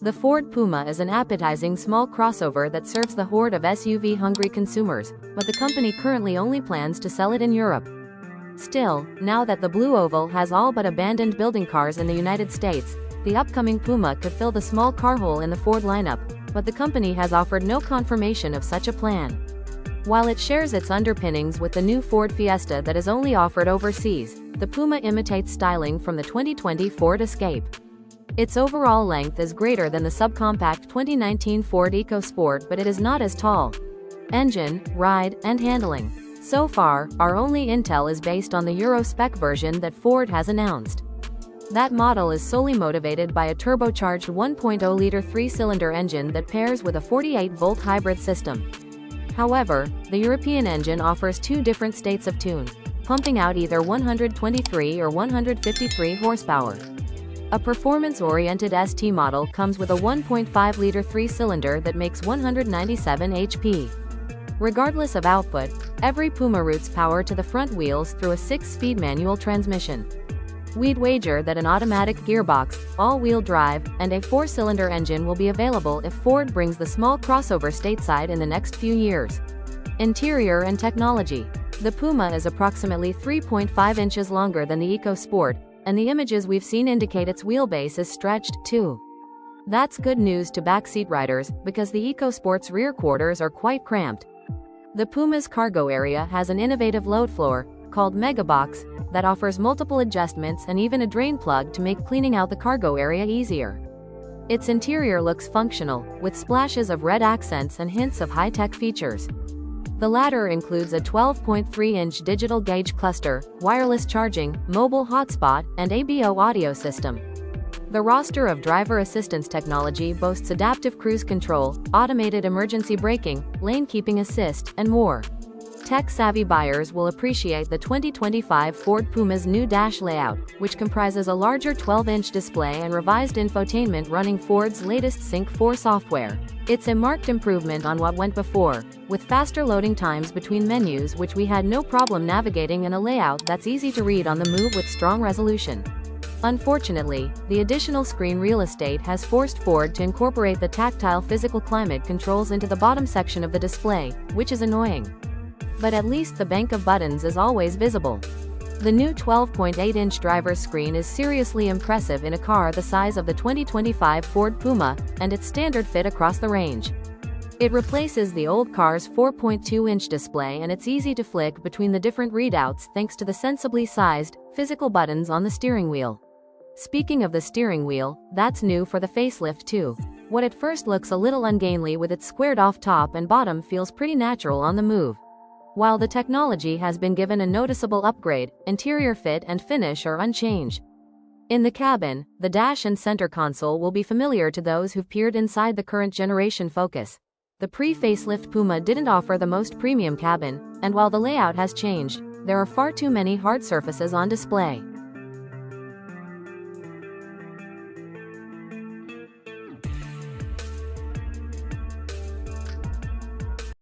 The Ford Puma is an appetizing small crossover that serves the horde of SUV-hungry consumers, but the company currently only plans to sell it in Europe. Still, now that the Blue Oval has all but abandoned building cars in the United States, the upcoming Puma could fill the small car hole in the Ford lineup, but the company has offered no confirmation of such a plan. While it shares its underpinnings with the new Ford Fiesta that is only offered overseas, the Puma imitates styling from the 2020 Ford Escape. Its overall length is greater than the subcompact 2019 Ford EcoSport, but it is not as tall. Engine, ride, and handling. So far, our only intel is based on the Euro spec version that Ford has announced. That model is solely motivated by a turbocharged 1.0-liter three-cylinder engine that pairs with a 48-volt hybrid system. However, the European engine offers two different states of tune, pumping out either 123 or 153 horsepower. A performance-oriented ST model comes with a 1.5-liter three-cylinder that makes 197 HP. Regardless of output, every Puma routes power to the front wheels through a 6-speed manual transmission. We'd wager that an automatic gearbox, all-wheel drive, and a 4-cylinder engine will be available if Ford brings the small crossover stateside in the next few years. Interior and technology. The Puma is approximately 3.5 inches longer than the EcoSport, and the images we've seen indicate its wheelbase is stretched, too. That's good news to backseat riders, because the EcoSport's rear quarters are quite cramped. The Puma's cargo area has an innovative load floor, called Megabox, that offers multiple adjustments and even a drain plug to make cleaning out the cargo area easier. Its interior looks functional, with splashes of red accents and hints of high-tech features. The latter includes a 12.3-inch digital gauge cluster, wireless charging, mobile hotspot, and ABO audio system. The roster of driver assistance technology boasts adaptive cruise control, automated emergency braking, lane keeping assist, and more. Tech-savvy buyers will appreciate the 2025 Ford Puma's new dash layout, which comprises a larger 12-inch display and revised infotainment running Ford's latest Sync 4 software. It's a marked improvement on what went before, with faster loading times between menus which we had no problem navigating, and a layout that's easy to read on the move with strong resolution. Unfortunately, the additional screen real estate has forced Ford to incorporate the tactile physical climate controls into the bottom section of the display, which is annoying. But at least the bank of buttons is always visible. The new 12.8-inch driver's screen is seriously impressive in a car the size of the 2025 Ford Puma, and its standard fit across the range. It replaces the old car's 4.2-inch display, and it's easy to flick between the different readouts thanks to the sensibly sized, physical buttons on the steering wheel. Speaking of the steering wheel, that's new for the facelift too. What at first looks a little ungainly with its squared-off top and bottom feels pretty natural on the move. While the technology has been given a noticeable upgrade, interior fit and finish are unchanged. In the cabin, the dash and center console will be familiar to those who've peered inside the current generation Focus. The pre-facelift Puma didn't offer the most premium cabin, and while the layout has changed, there are far too many hard surfaces on display.